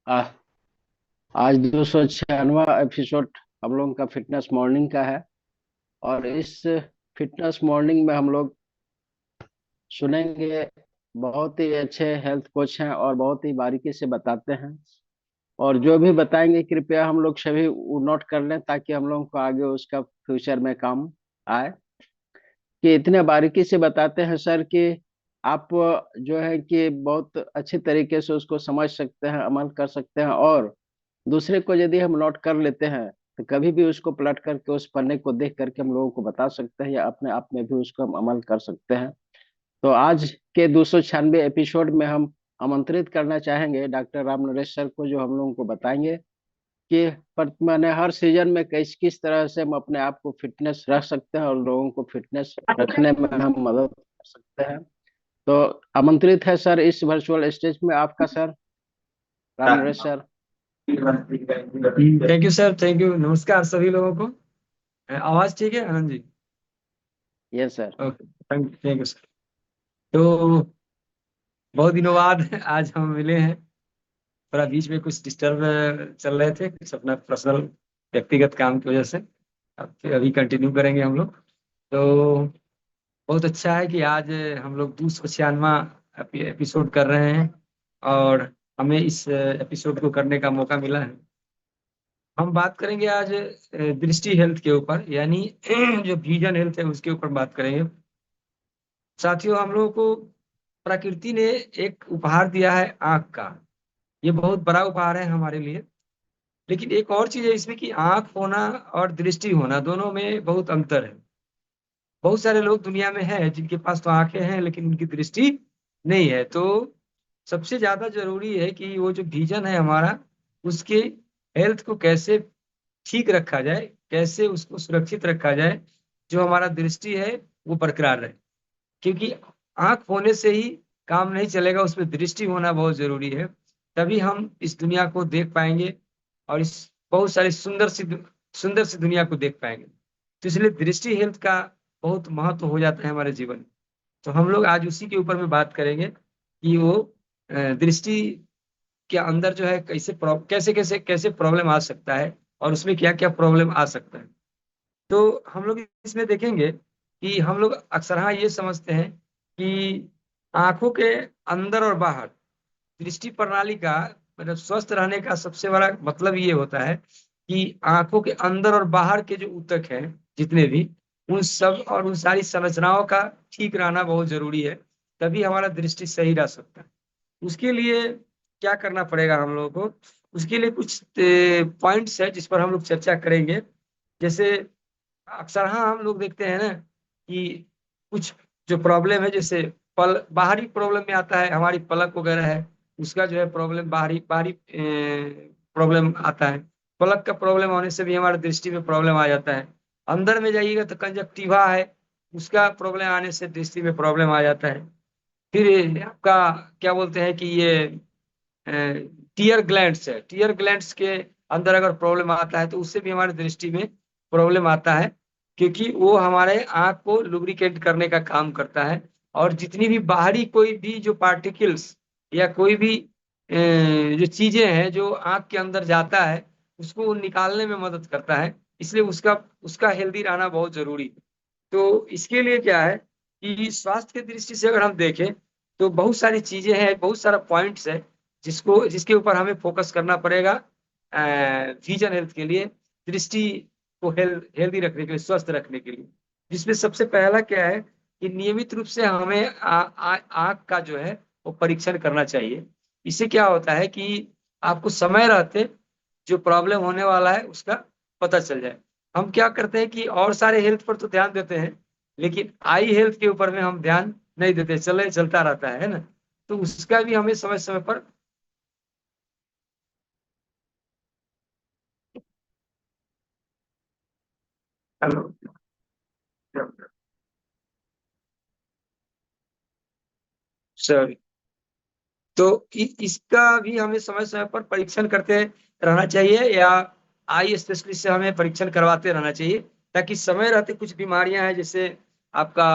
आ, आज 296वां एपिसोड हम लोगों का फिटनेस मॉर्निंग का है। और इस फिटनेस मॉर्निंग में हम लोग सुनेंगे। बहुत ही अच्छे हेल्थ कोच हैं और बहुत ही बारीकी से बताते हैं। और जो भी बताएंगे कृपया हम लोग सभी नोट कर लें ताकि हम लोगों को आगे उसका फ्यूचर में काम आए। कि इतने बारीकी से बताते हैं सर कि आप जो है कि बहुत अच्छी तरीके से उसको समझ सकते हैं, अमल कर सकते हैं। और दूसरे को यदि हम नोट कर लेते हैं तो कभी भी उसको पलट करके उस पन्ने को देख करके हम लोगों को बता सकते हैं या अपने आप में भी उसको हम अमल कर सकते हैं। तो आज के 296 एपिसोड में हम आमंत्रित करना चाहेंगे डॉक्टर राम नरेश सर को, जो हम लोगों को बताएंगे कि माने हर सीजन में किस किस तरह से हम अपने आप को फिटनेस रख सकते हैं और लोगों को फिटनेस रखने में हम मदद कर सकते हैं। तो आमंत्रित है सर इस वर्चुअल स्टेज में आपका sir, Ram Naresh sir. Thank you sir, thank you. नमस्कार सभी लोगों को। आवाज ठीक है Anand ji? Yes sir. Okay, thank you sir. तो बहुत दिनों बाद आज हम मिले हैं। थोड़ा बीच में कुछ डिस्टर्ब चल रहे थे, कुछ अपना पर्सनल व्यक्तिगत काम की वजह से। अब फिर अभी कंटिन्यू करेंगे हम लोग। तो बहुत अच्छा है कि आज हम लोग 296वां एपिसोड कर रहे हैं और हमें इस एपिसोड को करने का मौका मिला है। हम बात करेंगे आज दृष्टि हेल्थ के ऊपर, यानी जो विजन हेल्थ है उसके ऊपर बात करेंगे। साथियों, हम लोगों को प्रकृति ने एक उपहार दिया है, आंख का। ये बहुत बड़ा उपहार है हमारे लिए। लेकिन एक और चीज है इसमें कि आंख होना और दृष्टि होना दोनों में बहुत अंतर है। बहुत सारे लोग दुनिया में हैं जिनके पास तो आंखें हैं लेकिन उनकी दृष्टि नहीं है। तो सबसे ज्यादा जरूरी है कि वो जो विजन है हमारा, उसके हेल्थ को कैसे ठीक रखा जाए, कैसे उसको सुरक्षित रखा जाए, जो हमारा दृष्टि है वो बरकरार रहे। क्योंकि आंख होने से ही काम नहीं चलेगा, उसमें दृष्टि होना बहुत जरूरी है। तभी हम इस दुनिया को देख पाएंगे और इस बहुत सारी सुंदर सी दुनिया को देख पाएंगे। तो इसलिए दृष्टि हेल्थ का बहुत महत्व हो जाता है हमारे जीवन में। तो हम लोग आज उसी के ऊपर में बात करेंगे कि वो दृष्टि के अंदर जो है कैसे कैसे कैसे प्रॉब्लम आ सकता है और उसमें क्या क्या प्रॉब्लम आ सकता है। तो हम लोग इसमें देखेंगे कि हम लोग अक्सर हाँ ये समझते हैं कि आंखों के अंदर और बाहर दृष्टि प्रणाली का मतलब स्वस्थ रहने का सबसे बड़ा मतलब ये होता है कि आंखों के अंदर और बाहर के जो ऊतक हैं जितने भी, उन सब और उन सारी संरचनाओं का ठीक रहना बहुत जरूरी है। तभी हमारा दृष्टि सही रह सकता है। उसके लिए क्या करना पड़ेगा हम लोगों को? उसके लिए कुछ पॉइंट्स है जिस पर हम लोग चर्चा करेंगे। जैसे अक्सर हाँ हम लोग देखते हैं ना कि कुछ जो प्रॉब्लम है, जैसे पल बाहरी प्रॉब्लम में आता है, हमारी पलक वगैरह है, उसका जो है प्रॉब्लम बाहरी बाहरी प्रॉब्लम आता है। पलक का प्रॉब्लम होने से भी हमारे दृष्टि में प्रॉब्लम आ जाता है। अंदर में जाइएगा तो कंजक्टिवा है, उसका प्रॉब्लम आने से दृष्टि में प्रॉब्लम आ जाता है। फिर आपका क्या बोलते हैं कि ये टीयर ग्लैंड्स है, टीयर ग्लैंड्स के अंदर अगर प्रॉब्लम आता है तो उससे भी हमारे दृष्टि में प्रॉब्लम आता है। क्योंकि वो हमारे आंख को लुब्रिकेट करने का काम करता है। और जितनी भी बाहरी कोई भी जो पार्टिकल्स या कोई भी जो चीजें हैं जो आंख के अंदर जाता है, उसको वो निकालने में मदद करता है। इसलिए उसका उसका हेल्दी रहना बहुत जरूरी है। तो इसके लिए क्या है कि स्वास्थ्य की दृष्टि से अगर हम देखें तो बहुत सारी चीजें हैं, बहुत सारा पॉइंट्स है जिसके ऊपर हमें फोकस करना पड़ेगा विजन हेल्थ के लिए, दृष्टि को हेल्दी रखने के लिए, स्वस्थ रखने के लिए। जिसमें सबसे पहला क्या है कि नियमित रूप से हमें आंख का जो है वो परीक्षण करना चाहिए। इससे क्या होता है कि आपको समय रहते जो प्रॉब्लम होने वाला है उसका पता चल जाए। हम क्या करते हैं कि और सारे हेल्थ पर तो ध्यान देते हैं, लेकिन आई हेल्थ के ऊपर में हम ध्यान नहीं देते, चलता रहता है ना। तो उसका भी हमें समय समय पर। Hello sir. तो इसका भी हमें समय समय पर परीक्षण करते रहना चाहिए, या आई स्पेशलिस्ट से हमें परीक्षण करवाते रहना चाहिए, ताकि समय रहते कुछ बीमारियां हैं जैसे आपका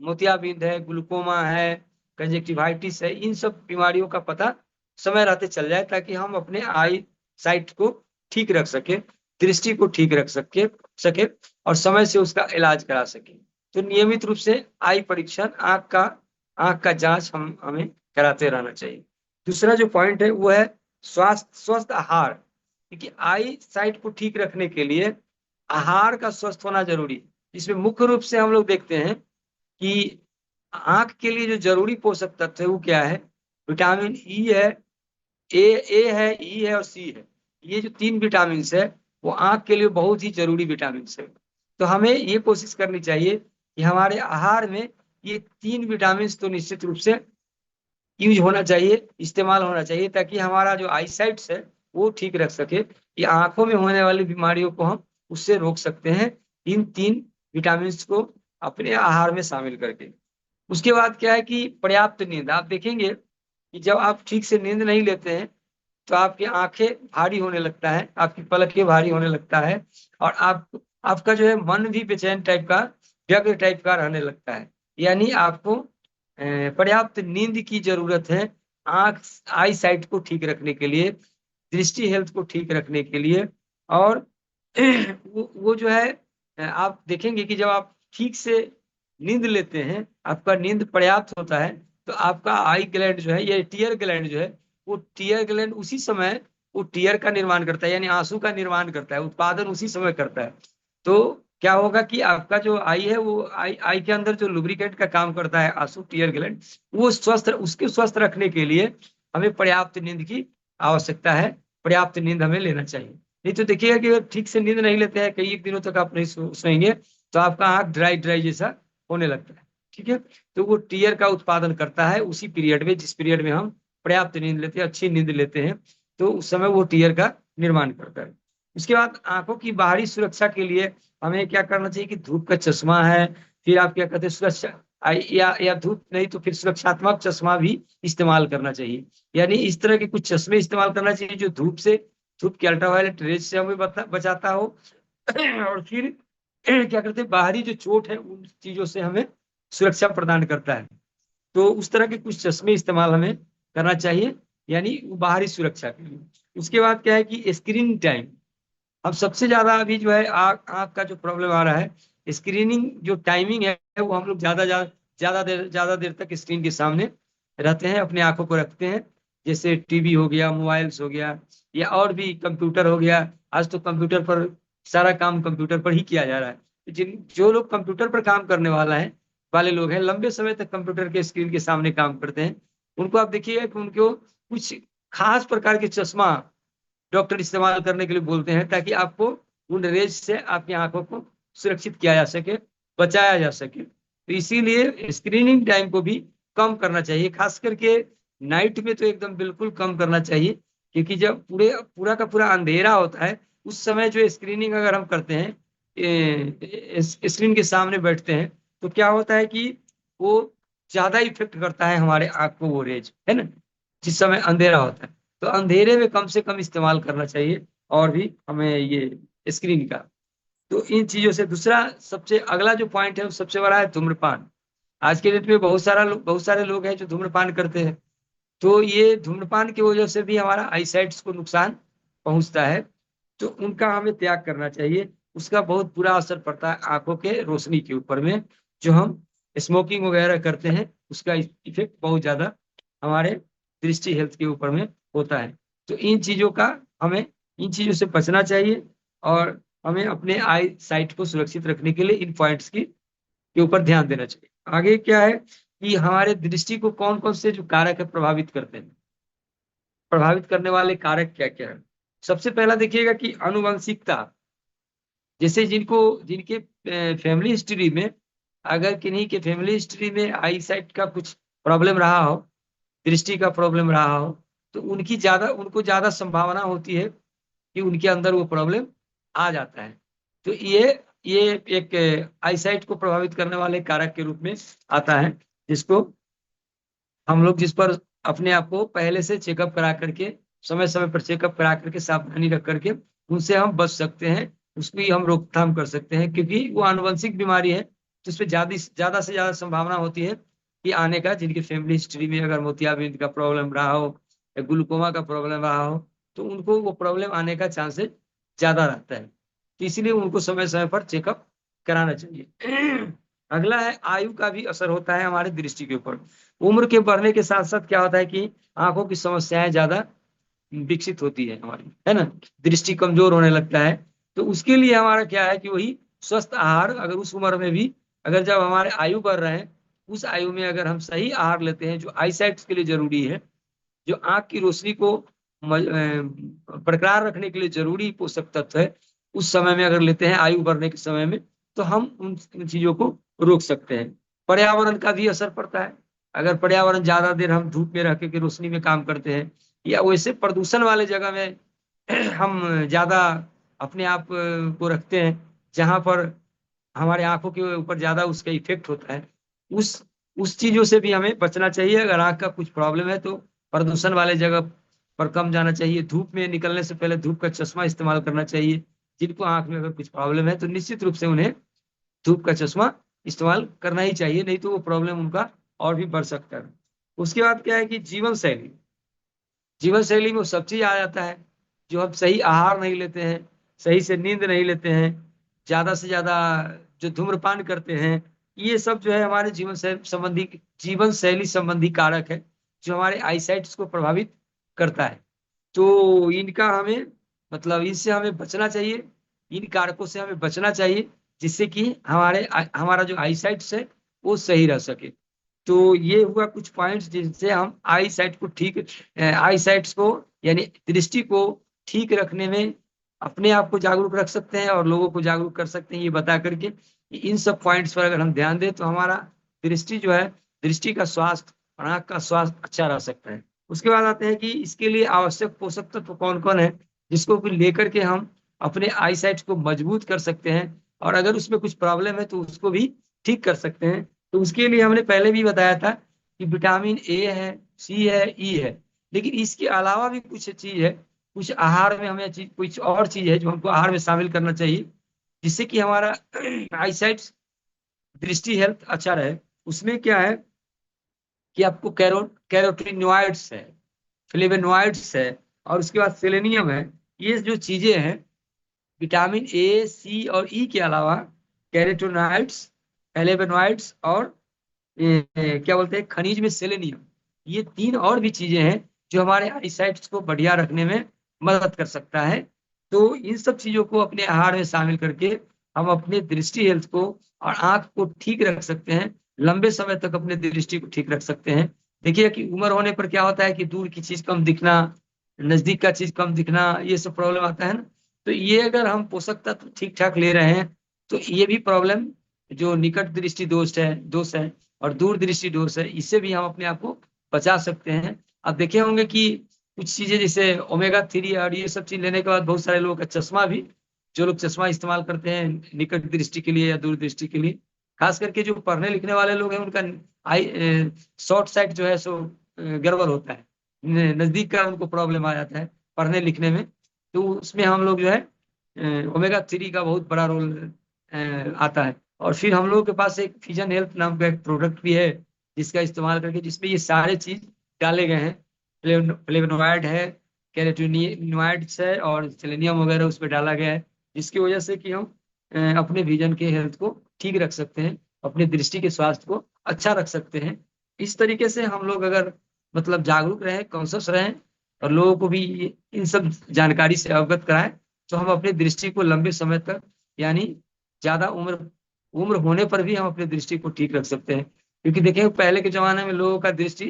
मोतियाबिंद है, ग्लूकोमा है, कंजक्टिवाइटिस है, इन सब बीमारियों का पता समय रहते चल जाए, ताकि हम अपने आई साइट को ठीक रख सके, दृष्टि को ठीक रख सके और समय से उसका इलाज करा सके। तो नियमित रूप से आई परीक्षण, आंख का जांच हमें कराते रहना चाहिए। दूसरा जो पॉइंट है वो है स्वस्थ आहार, क्योंकि आई साइट को ठीक रखने के लिए आहार का स्वस्थ होना जरूरी है। इसमें मुख्य रूप से हम लोग देखते हैं कि आंख के लिए जो जरूरी पोषक तत्व है वो क्या है? विटामिन ई है, ए है, ई है और सी है। ये जो 3 विटामिन है वो आंख के लिए बहुत ही जरूरी विटामिन है। तो हमें ये कोशिश करनी चाहिए कि हमारे आहार में ये 3 विटामिन तो निश्चित रूप से यूज होना चाहिए, इस्तेमाल होना चाहिए, ताकि हमारा जो आई साइट्स है वो ठीक रख सके। ये आंखों में होने वाली बीमारियों को हम उससे रोक सकते हैं, इन 3 विटामिन को अपने आहार में शामिल करके। उसके बाद क्या है कि पर्याप्त नींद। आप देखेंगे कि जब आप ठीक से नींद नहीं लेते हैं तो आपकी आंखें भारी होने लगता है, आपकी पलकें भारी होने लगता है, और आपका जो है मन भी बेचैन टाइप का, व्यग्र टाइप का रहने लगता है। यानी आपको पर्याप्त नींद की जरूरत है आंख आई साइट को ठीक रखने के लिए, दृष्टि हेल्थ को ठीक रखने के लिए। और वो जो है आप देखेंगे कि जब आप ठीक से नींद लेते हैं, आपका नींद पर्याप्त होता है, तो आपका आई ग्लैंड जो है, ये टीयर ग्लैंड जो है, वो टीयर ग्लैंड उसी समय वो टीयर का निर्माण करता है, यानी आंसू का निर्माण करता है, उत्पादन उसी समय करता है। तो क्या होगा कि आपका जो आई है, वो आई के अंदर जो लुब्रिकेंट का काम करता है, आंसू टीयर ग्लैंड, वो उसके स्वस्थ रखने के लिए हमें पर्याप्त नींद की आवश्यकता है, पर्याप्त नींद हमें लेना चाहिए। नहीं तो देखिएगा कि अगर ठीक से नींद नहीं लेते हैं, कई दिनों तक आप नहीं सोएंगे, तो आपका आंख ड्राई ड्राई जैसा होने लगता है। ठीक है, तो वो टीयर का उत्पादन करता है उसी पीरियड में, जिस पीरियड में हम पर्याप्त नींद लेते हैं, अच्छी नींद लेते हैं, तो उस समय वो टीयर का निर्माण करता है। उसके बाद आंखों की बाहरी सुरक्षा के लिए हमें क्या करना चाहिए कि धूप का चश्मा है, फिर आप क्या कहते हैं सुरक्षा, या धूप नहीं तो फिर सुरक्षात्मक चश्मा भी इस्तेमाल करना चाहिए। यानी इस तरह के कुछ चश्मे इस्तेमाल करना चाहिए जो धूप की अल्ट्रावायलेट रेज से हमें बचाता हो, और फिर क्या करते हैं, बाहरी जो चोट है उन चीजों से हमें सुरक्षा प्रदान करता है। तो उस तरह के कुछ चश्मे इस्तेमाल हमें करना चाहिए, यानी बाहरी सुरक्षा के लिए। उसके बाद क्या है कि स्क्रीन टाइम। अब सबसे ज्यादा अभी जो है आँख का जो प्रॉब्लम आ रहा है, स्क्रीनिंग जो टाइमिंग है, वो हम लोग ज्यादा देर तक स्क्रीन के सामने रहते हैं, अपने आंखों को रखते हैं। जैसे टीवी हो गया, मोबाइल्स हो गया, या और भी कंप्यूटर हो गया। आज तो कंप्यूटर पर सारा काम कंप्यूटर पर ही किया जा रहा है। तो जो लोग कंप्यूटर पर काम करने वाले लोग हैं, लंबे समय तक कंप्यूटर के स्क्रीन के सामने काम करते हैं, उनको आप देखिएगा कि उनको कुछ खास प्रकार के चश्मा डॉक्टर इस्तेमाल करने के लिए बोलते हैं, ताकि आपको उन रेज से आपकी आंखों को सुरक्षित किया जा सके, बचाया जा सके। तो इसीलिए स्क्रीनिंग टाइम को भी कम करना चाहिए, खास करके नाइट में तो एकदम बिल्कुल कम करना चाहिए, क्योंकि जब पूरा का पूरा अंधेरा होता है, उस समय जो स्क्रीनिंग अगर हम करते हैं, स्क्रीन के सामने बैठते हैं, तो क्या होता है कि वो ज्यादा इफेक्ट करता है हमारे आंख को, वो रेज है ना, जिस समय अंधेरा होता है। तो अंधेरे में कम से कम इस्तेमाल करना चाहिए, और भी हमें ये स्क्रीन का। तो इन चीजों से दूसरा सबसे अगला जो पॉइंट है वो सबसे बड़ा है धूम्रपान। आज के डेट में बहुत सारे लोग हैं जो धूम्रपान करते हैं। तो ये धूम्रपान की वजह से भी हमारा आईसाइट्स को नुकसान पहुंचता है, तो उनका हमें त्याग करना चाहिए। उसका बहुत बुरा असर पड़ता है आंखों के रोशनी के ऊपर में, जो हम स्मोकिंग वगैरह करते हैं, उसका इफेक्ट बहुत ज्यादा हमारे दृष्टि हेल्थ के ऊपर में होता है। तो इन चीजों से बचना चाहिए, और हमें अपने आई साइट को सुरक्षित रखने के लिए इन पॉइंट्स की के ऊपर ध्यान देना चाहिए। आगे क्या है कि हमारे दृष्टि को कौन कौन से जो कारक है प्रभावित करते हैं, प्रभावित करने वाले कारक क्या क्या है। सबसे पहला देखिएगा कि अनुवंशिकता। जैसे जिनके फैमिली हिस्ट्री में, अगर किन्हीं के फैमिली हिस्ट्री में आई साइट का कुछ प्रॉब्लम रहा हो, दृष्टि का प्रॉब्लम रहा हो, तो उनको ज्यादा संभावना होती है कि उनके अंदर वो प्रॉब्लम आ जाता है। तो ये एक आईसाइट को प्रभावित करने वाले कारक के रूप में आता है, जिस पर अपने आप को पहले से चेकअप करा करके, समय समय पर चेकअप करा करके, सावधानी रख करके उनसे हम बच सकते हैं, उसकी हम रोकथाम कर सकते हैं। क्योंकि वो आनुवंशिक बीमारी है, तो उसमें ज्यादा से ज्यादा संभावना होती है कि आने का, जिनकी फैमिली हिस्ट्री में अगर मोतियाबिंद का प्रॉब्लम रहा हो, या ग्लूकोमा का प्रॉब्लम रहा हो, तो उनको वो प्रॉब्लम आने का चांसेस ज्यादा रहता है। तो इसलिए उनको समय समय पर चेकअप कराना चाहिए। अगला है आयु का भी असर होता है हमारे दृष्टि के ऊपर। उम्र के बढ़ने के साथ साथ क्या होता है कि आंखों की समस्याएं ज्यादा विकसित होती है हमारी, है ना, दृष्टि कमजोर होने लगता है। तो उसके लिए हमारा क्या है कि वही स्वस्थ आहार, अगर उस उम्र में भी, अगर जब हमारे आयु बढ़ रहे हैं, उस आयु में अगर हम सही आहार लेते हैं जो आई साइट के लिए जरूरी है, जो आंख की रोशनी को बरकरार रखने के लिए जरूरी पोषक तत्व है, उस समय में अगर लेते हैं आयु बढ़ने के समय में, तो हम उन चीजों को रोक सकते हैं। पर्यावरण का भी असर पड़ता है। अगर पर्यावरण ज्यादा देर हम धूप में रह के रोशनी में काम करते हैं, या वैसे प्रदूषण वाले जगह में हम ज्यादा अपने आप को रखते हैं, जहां पर हमारे आंखों के ऊपर ज्यादा उसका इफेक्ट होता है, उस उस चीजों से भी हमें बचना चाहिए। अगर आंख का कुछ प्रॉब्लम है तो प्रदूषण वाले जगह पर कम जाना चाहिए। धूप में निकलने से पहले धूप का चश्मा इस्तेमाल करना चाहिए। जिनको आंख में अगर कुछ प्रॉब्लम है तो निश्चित रूप से उन्हें धूप का चश्मा इस्तेमाल करना ही चाहिए, नहीं तो वो प्रॉब्लम उनका और भी बढ़ सकता है। उसके बाद क्या है कि जीवन शैली, जीवन शैली में वो सब चीज आ जाता है। जो हम सही आहार नहीं लेते हैं, सही से नींद नहीं लेते हैं, ज्यादा से ज्यादा जो धूम्रपान करते हैं, ये सब जो है हमारे जीवन शैली संबंधी कारक है, जो हमारे आईसाइट्स को प्रभावित करता है। तो इनका हमें मतलब इनसे हमें बचना चाहिए, इन कारकों से हमें बचना चाहिए, जिससे कि हमारा जो आईसाइट्स है वो सही रह सके। तो ये हुआ कुछ पॉइंट्स जिनसे हम आई साइट्स को यानी दृष्टि को ठीक रखने में अपने आप को जागरूक रख सकते हैं और लोगों को जागरूक कर सकते हैं, ये बता करके कि इन सब पॉइंट्स पर अगर हम ध्यान दें तो हमारा दृष्टि जो है, दृष्टि का स्वास्थ्य और आंख का स्वास्थ्य अच्छा रह सकता है। उसके बाद आते हैं कि इसके लिए आवश्यक पोषक तत्व कौन कौन है, जिसको भी लेकर के हम अपने आई साइट को मजबूत कर सकते हैं, और अगर उसमें कुछ प्रॉब्लम है तो उसको भी ठीक कर सकते हैं। तो उसके लिए हमने पहले भी बताया था कि विटामिन ए है, सी है, ई है, लेकिन इसके अलावा भी कुछ चीज है, कुछ आहार में हमें कुछ और चीज है जो हमको आहार में शामिल करना चाहिए, जिससे कि हमारा आईसाइट दृष्टि हेल्थ अच्छा रहे। उसमें क्या है कि आपको कैरोटीनॉइड्स है, फ्लेवोनॉइड्स है, और उसके बाद सेलेनियम है। ये जो चीजें हैं विटामिन ए, सी और ई के अलावा कैरोटीनॉइड्स, फ्लेवोनॉइड्स और क्या बोलते हैं खनिज में सेलेनियम, ये तीन और भी चीजें हैं जो हमारे आईसाइट को बढ़िया रखने में मदद कर सकता है। तो इन सब चीजों को अपने आहार में शामिल करके हम अपने दृष्टि हेल्थ को और आंख को ठीक रख सकते हैं, लंबे समय तक अपने दृष्टि को ठीक रख सकते हैं। देखिए कि उम्र होने पर क्या होता है कि दूर की चीज कम दिखना, नजदीक का चीज कम दिखना, ये सब प्रॉब्लम आता है ना। तो ये अगर हम पोषक तत्व ठीक ठाक ले रहे हैं तो ये भी प्रॉब्लम, जो निकट दृष्टि दोष है और दूर दृष्टि दोष है, इससे भी हम अपने आप को बचा सकते हैं। आप देखे होंगे कि कुछ चीजें जैसे ओमेगा 3 और ये सब चीज लेने के बाद बहुत सारे लोगों का चश्मा भी, जो लोग चश्मा इस्तेमाल करते हैं निकट दृष्टि के लिए या दूर दृष्टि के लिए, खास करके जो पढ़ने लिखने वाले लोग हैं, उनका आई शॉर्ट साइट जो है सो गड़बड़ होता है, नजदीक का उनको प्रॉब्लम आ जाता है पढ़ने लिखने में। तो उसमें हम लोग जो है ओमेगा 3 का बहुत बड़ा रोल आता है। और फिर हम लोगों के पास एक फिजन हेल्थ नाम का एक प्रोडक्ट भी है, जिसका इस्तेमाल करके, जिसमें ये सारे चीज डाले गए हैं। फ्लेवोनॉइड है, कैरोटीनॉइड्स है और सेलेनियम वगैरह उसमें डाला गया है, जिसकी वजह से कि हम अपने विजन के हेल्थ को ठीक रख सकते हैं, अपने दृष्टि के स्वास्थ्य को अच्छा रख सकते हैं। इस तरीके से हम लोग अगर मतलब जागरूक रहें, कॉन्शियस रहें, और लोगों को भी इन सब जानकारी से अवगत कराएं, तो हम अपनी दृष्टि को लंबे समय तक, यानी ज्यादा उम्र उम्र होने पर भी हम अपनी दृष्टि को ठीक रख सकते हैं। क्योंकि देखें पहले के जमाने में लोगों का दृष्टि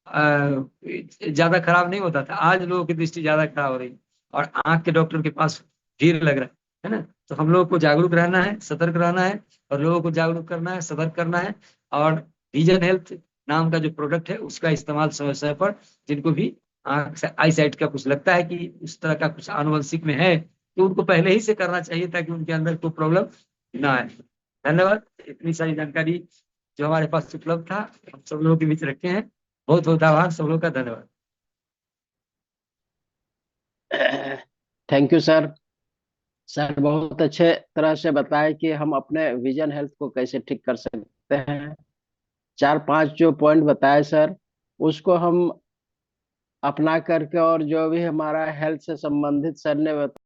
ज्यादा खराब नहीं होता था, आज लोगों की दृष्टि ज्यादा खराब हो रही है और आंख के डॉक्टर के पास भीड़ लग रहा है ना। तो हम लोगों को जागरूक रहना है, सतर्क रहना है, और लोगों को जागरूक करना है, सतर्क करना है। और विजन हेल्थ नाम का जो प्रोडक्ट है उसका इस्तेमाल समय समय पर, जिनको भी आंख से आई साइट का कुछ लगता है कि उस तरह का कुछ आनुवंशिक में है, तो उनको पहले ही से करना चाहिए ताकि उनके अंदर कोई प्रॉब्लम ना आए। धन्यवाद। इतनी सारी जानकारी जो हमारे पास उपलब्ध था हम सब लोगों के बीच रखे हैं। बहुत बहुत आभार सब लोगों का, धन्यवाद। Thank you sir. सर बहुत अच्छे तरह से बताया कि हम अपने विजन हेल्थ को कैसे ठीक कर सकते हैं। चार पांच जो पॉइंट बताए सर, उसको हम अपना करके, और जो भी हमारा हेल्थ से संबंधित सर ने